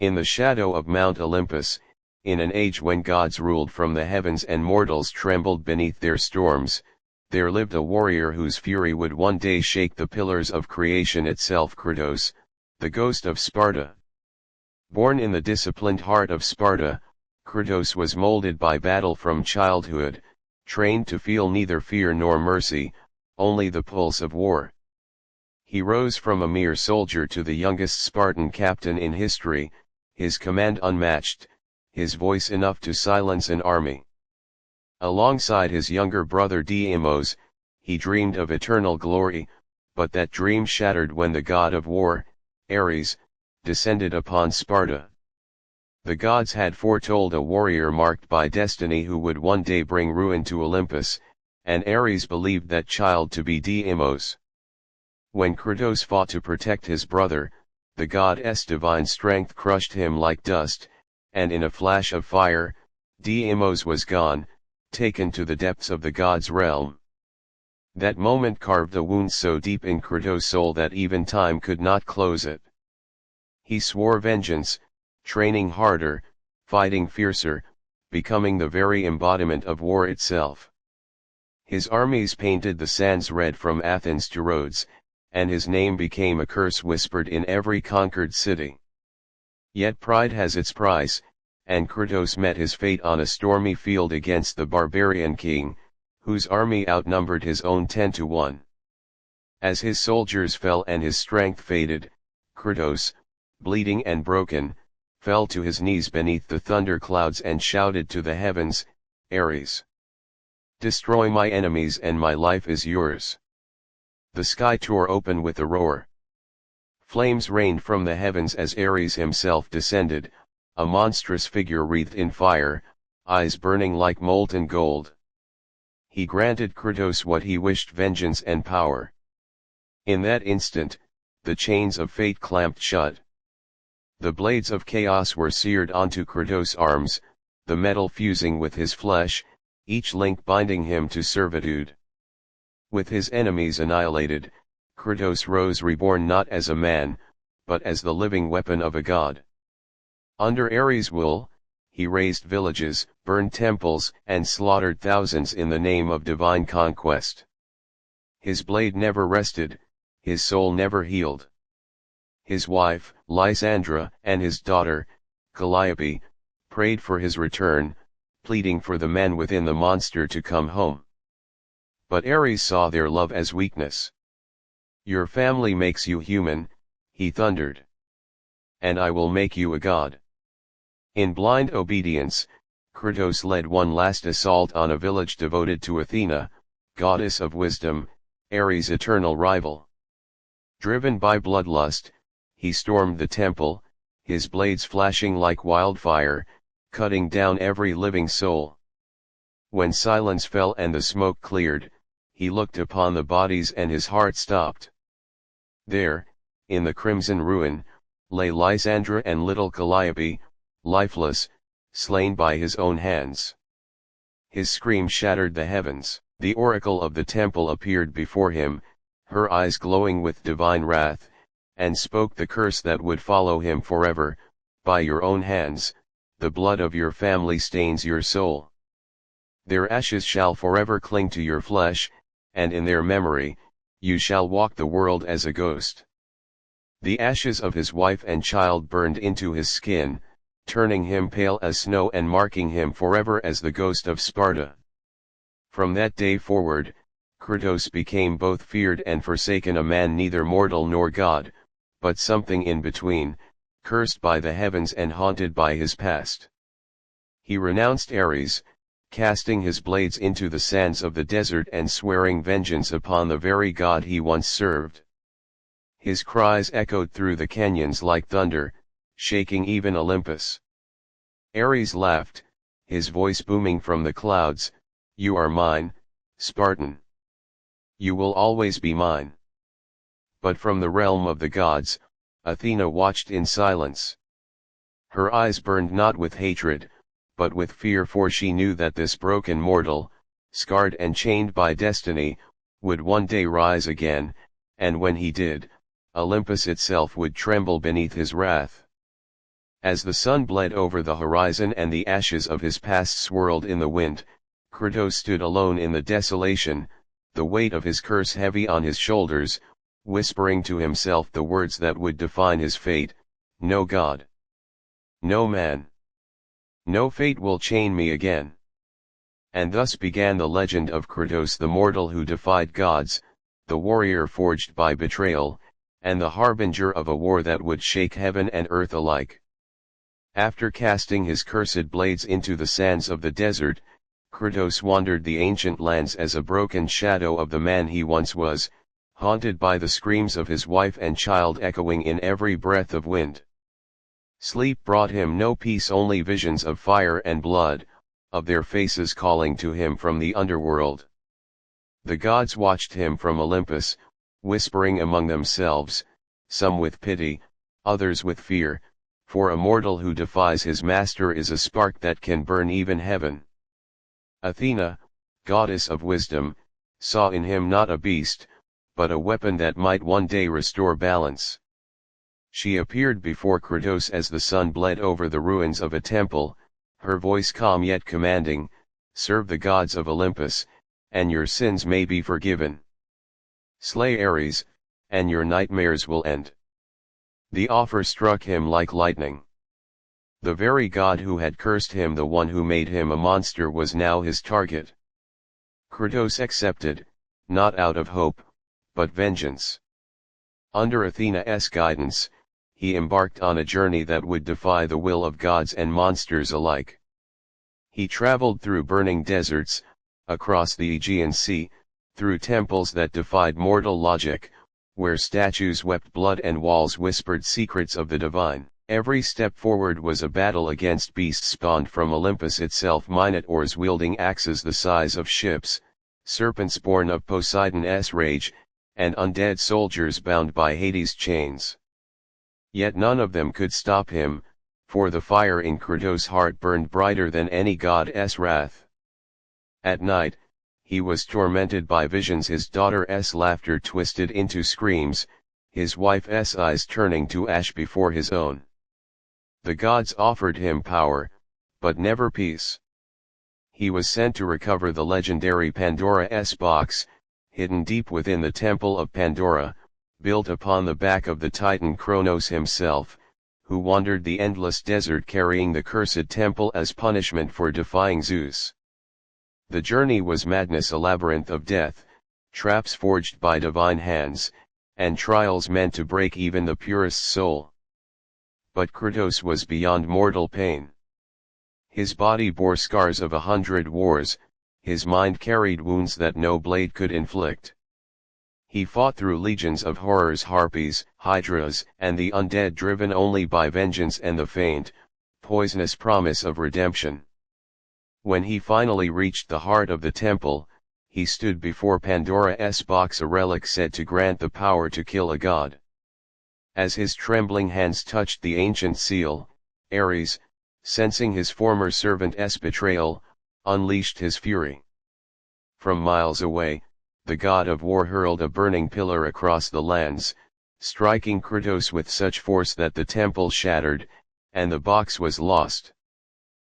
In the shadow of Mount Olympus, in an age when gods ruled from the heavens and mortals trembled beneath their storms, there lived a warrior whose fury would one day shake the pillars of creation itself, Kratos, the Ghost of Sparta. Born in the disciplined heart of Sparta, Kratos was molded by battle from childhood, trained to feel neither fear nor mercy, only the pulse of war. He rose from a mere soldier to the youngest Spartan captain in history, his command unmatched, his voice enough to silence an army. Alongside his younger brother Deimos, he dreamed of eternal glory, but that dream shattered when the god of war, Ares, descended upon Sparta. The gods had foretold a warrior marked by destiny who would one day bring ruin to Olympus, and Ares believed that child to be Deimos. When Kratos fought to protect his brother, the god's divine strength crushed him like dust, and in a flash of fire, Deimos was gone, taken to the depths of the god's realm. That moment carved a wound so deep in Kratos' soul that even time could not close it. He swore vengeance, training harder, fighting fiercer, becoming the very embodiment of war itself. His armies painted the sands red from Athens to Rhodes, and his name became a curse whispered in every conquered city. Yet pride has its price, and Kratos met his fate on a stormy field against the barbarian king, whose army outnumbered his own 10-1. As his soldiers fell and his strength faded, Kratos, bleeding and broken, fell to his knees beneath the thunderclouds and shouted to the heavens, "Ares! Destroy my enemies and my life is yours." The sky tore open with a roar. Flames rained from the heavens as Ares himself descended, a monstrous figure wreathed in fire, eyes burning like molten gold. He granted Kratos what he wished: vengeance and power. In that instant, the chains of fate clamped shut. The blades of chaos were seared onto Kratos' arms, the metal fusing with his flesh, each link binding him to servitude. With his enemies annihilated, Kratos rose reborn not as a man, but as the living weapon of a god. Under Ares' will, he razed villages, burned temples, and slaughtered thousands in the name of divine conquest. His blade never rested, his soul never healed. His wife, Lysandra, and his daughter, Calliope, prayed for his return, pleading for the men within the monster to come home. But Ares saw their love as weakness. "Your family makes you human," he thundered. "And I will make you a god." In blind obedience, Kratos led one last assault on a village devoted to Athena, goddess of wisdom, Ares' eternal rival. Driven by bloodlust, he stormed the temple, his blades flashing like wildfire, cutting down every living soul. When silence fell and the smoke cleared, he looked upon the bodies and his heart stopped. There, in the crimson ruin, lay Lysandra and little Calliope, lifeless, slain by his own hands. His scream shattered the heavens. The oracle of the temple appeared before him, her eyes glowing with divine wrath, and spoke the curse that would follow him forever: "By your own hands, the blood of your family stains your soul. Their ashes shall forever cling to your flesh, and in their memory, you shall walk the world as a ghost." The ashes of his wife and child burned into his skin, turning him pale as snow and marking him forever as the Ghost of Sparta. From that day forward, Kratos became both feared and forsaken, a man neither mortal nor god, but something in between, cursed by the heavens and haunted by his past. He renounced Ares, casting his blades into the sands of the desert and swearing vengeance upon the very god he once served. His cries echoed through the canyons like thunder, shaking even Olympus. Ares laughed, his voice booming from the clouds, "You are mine, Spartan. You will always be mine." But from the realm of the gods, Athena watched in silence. Her eyes burned not with hatred, but with fear, for she knew that this broken mortal, scarred and chained by destiny, would one day rise again, and when he did, Olympus itself would tremble beneath his wrath. As the sun bled over the horizon and the ashes of his past swirled in the wind, Kratos stood alone in the desolation, the weight of his curse heavy on his shoulders, whispering to himself the words that would define his fate: no god, no man, no fate will chain me again. And thus began the legend of Kratos, the mortal who defied gods, the warrior forged by betrayal, and the harbinger of a war that would shake heaven and earth alike. After casting his cursed blades into the sands of the desert, Kratos wandered the ancient lands as a broken shadow of the man he once was, haunted by the screams of his wife and child echoing in every breath of wind. Sleep brought him no peace, only visions of fire and blood, of their faces calling to him from the underworld. The gods watched him from Olympus, whispering among themselves, some with pity, others with fear, for a mortal who defies his master is a spark that can burn even heaven. Athena, goddess of wisdom, saw in him not a beast, but a weapon that might one day restore balance. She appeared before Kratos as the sun bled over the ruins of a temple, her voice calm yet commanding: serve the gods of Olympus, and your sins may be forgiven. Slay Ares, and your nightmares will end. The offer struck him like lightning. The very god who had cursed him, the one who made him a monster, was now his target. Kratos accepted, not out of hope, but vengeance. Under Athena's guidance, he embarked on a journey that would defy the will of gods and monsters alike. He traveled through burning deserts, across the Aegean Sea, through temples that defied mortal logic, where statues wept blood and walls whispered secrets of the divine. Every step forward was a battle against beasts spawned from Olympus itself, minotaurs wielding axes the size of ships, serpents born of Poseidon's rage, and undead soldiers bound by Hades' chains. Yet none of them could stop him, for the fire in Kratos' heart burned brighter than any god's wrath. At night, he was tormented by visions, his daughter's laughter twisted into screams, his wife's eyes turning to ash before his own. The gods offered him power, but never peace. He was sent to recover the legendary Pandora's box, hidden deep within the temple of Pandora, built upon the back of the titan Kronos himself, who wandered the endless desert carrying the cursed temple as punishment for defying Zeus. The journey was madness, a labyrinth of death, traps forged by divine hands, and trials meant to break even the purest soul. But Kratos was beyond mortal pain. His body bore scars of 100 wars, his mind carried wounds that no blade could inflict. He fought through legions of horrors, harpies, hydras, and the undead, driven only by vengeance and the faint, poisonous promise of redemption. When he finally reached the heart of the temple, he stood before Pandora's box, a relic said to grant the power to kill a god. As his trembling hands touched the ancient seal, Ares, sensing his former servant's betrayal, unleashed his fury. From miles away, the god of war hurled a burning pillar across the lands, striking Kratos with such force that the temple shattered, and the box was lost.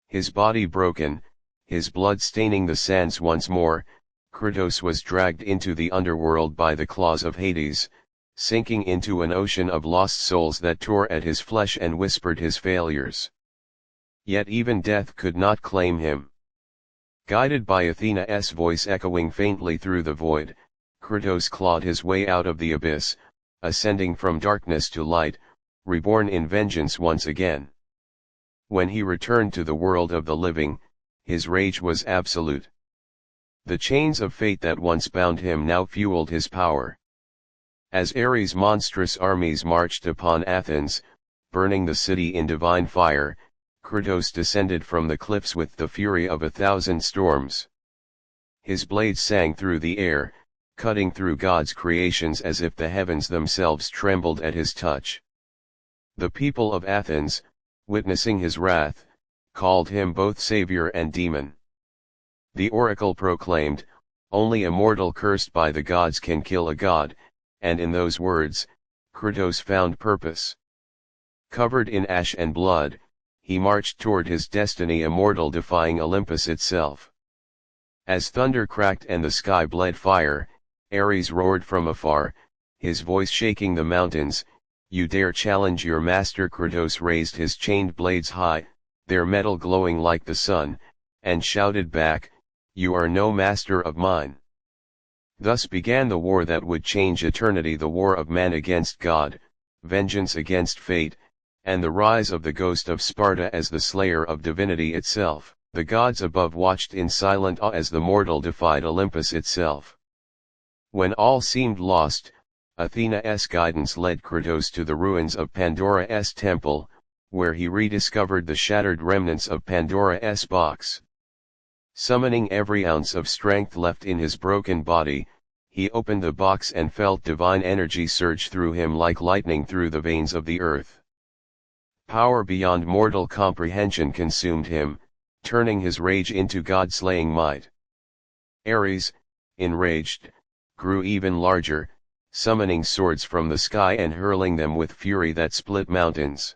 His body broken, his blood staining the sands once more, Kratos was dragged into the underworld by the claws of Hades, sinking into an ocean of lost souls that tore at his flesh and whispered his failures. Yet even death could not claim him. Guided by Athena's voice echoing faintly through the void, Kratos clawed his way out of the abyss, ascending from darkness to light, reborn in vengeance once again. When he returned to the world of the living, his rage was absolute. The chains of fate that once bound him now fueled his power. As Ares' monstrous armies marched upon Athens, burning the city in divine fire, Kratos descended from the cliffs with the fury of 1,000 storms. His blades sang through the air, cutting through God's creations as if the heavens themselves trembled at his touch. The people of Athens, witnessing his wrath, called him both savior and demon. The oracle proclaimed, "Only a mortal cursed by the gods can kill a god," and in those words, Kratos found purpose. Covered in ash and blood, he marched toward his destiny, immortal, defying Olympus itself. As thunder cracked and the sky bled fire, Ares roared from afar, his voice shaking the mountains. "You dare challenge your master?" Kratos raised his chained blades high, their metal glowing like the sun, and shouted back, "You are no master of mine." Thus began the war that would change eternity, the war of man against God, vengeance against fate, and the rise of the Ghost of Sparta as the slayer of divinity itself. The gods above watched in silent awe as the mortal defied Olympus itself. When all seemed lost, Athena's guidance led Kratos to the ruins of Pandora's temple, where he rediscovered the shattered remnants of Pandora's box. Summoning every ounce of strength left in his broken body, he opened the box and felt divine energy surge through him like lightning through the veins of the earth. Power beyond mortal comprehension consumed him, turning his rage into god-slaying might. Ares, enraged, grew even larger, summoning swords from the sky and hurling them with fury that split mountains.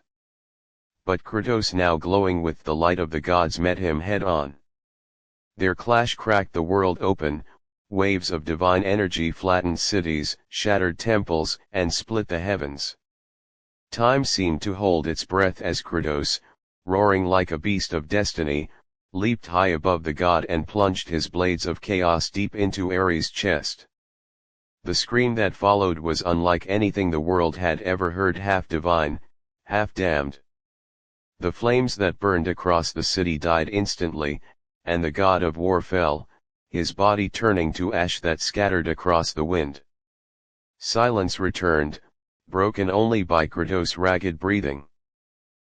But Kratos, now glowing with the light of the gods, met him head-on. Their clash cracked the world open, waves of divine energy flattened cities, shattered temples, and split the heavens. Time seemed to hold its breath as Kratos, roaring like a beast of destiny, leaped high above the god and plunged his blades of chaos deep into Ares' chest. The scream that followed was unlike anything the world had ever heard, half divine, half damned. The flames that burned across the city died instantly, and the god of war fell, his body turning to ash that scattered across the wind. Silence returned, broken only by Kratos' ragged breathing.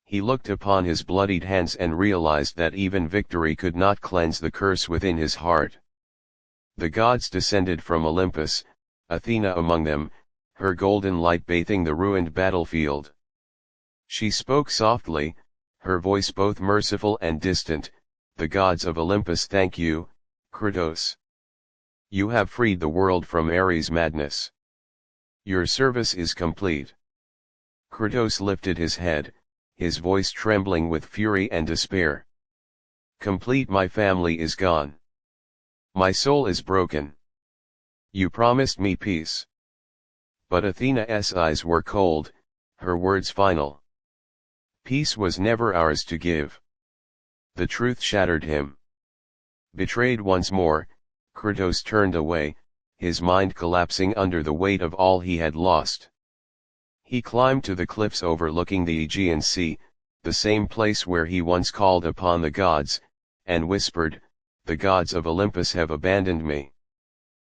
He looked upon his bloodied hands and realized that even victory could not cleanse the curse within his heart. The gods descended from Olympus, Athena among them, her golden light bathing the ruined battlefield. She spoke softly, her voice both merciful and distant. "The gods of Olympus thank you, Kratos. You have freed the world from Ares' madness. Your service is complete." Kratos lifted his head, his voice trembling with fury and despair. "Complete? My family is gone. My soul is broken. You promised me peace." But Athena's eyes were cold, her words final. Peace was never ours to give. The truth shattered him. Betrayed once more, Kratos turned away, his mind collapsing under the weight of all he had lost. He climbed to the cliffs overlooking the Aegean Sea, the same place where he once called upon the gods, and whispered, "The gods of Olympus have abandoned me."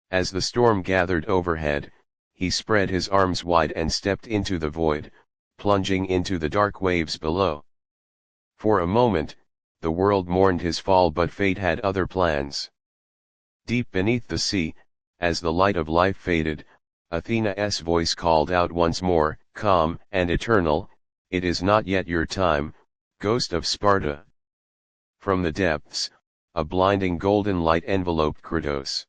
As the storm gathered overhead, he spread his arms wide and stepped into the void, plunging into the dark waves below. For a moment, the world mourned his fall, but fate had other plans. Deep beneath the sea, as the light of life faded, Athena's voice called out once more, calm and eternal, "It is not yet your time, Ghost of Sparta." From the depths, a blinding golden light enveloped Kratos.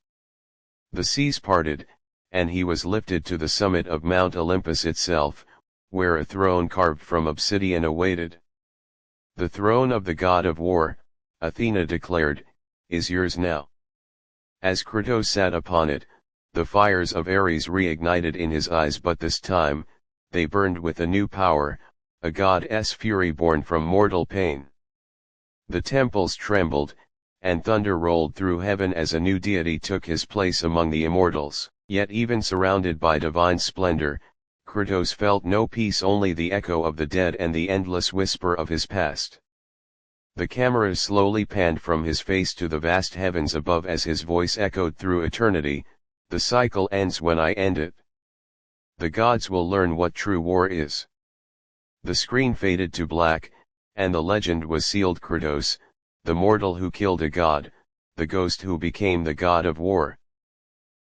The seas parted, and he was lifted to the summit of Mount Olympus itself, where a throne carved from obsidian awaited. "The throne of the god of war," Athena declared, "is yours now." As Kratos sat upon it, the fires of Ares reignited in his eyes, but this time, they burned with a new power, a god's fury born from mortal pain. The temples trembled, and thunder rolled through heaven as a new deity took his place among the immortals. Yet even surrounded by divine splendor, Kratos felt no peace, only the echo of the dead and the endless whisper of his past. The cameras slowly panned from his face to the vast heavens above as his voice echoed through eternity, "The cycle ends when I end it. The gods will learn what true war is." The screen faded to black, and the legend was sealed: Kratos, the mortal who killed a god, the ghost who became the god of war.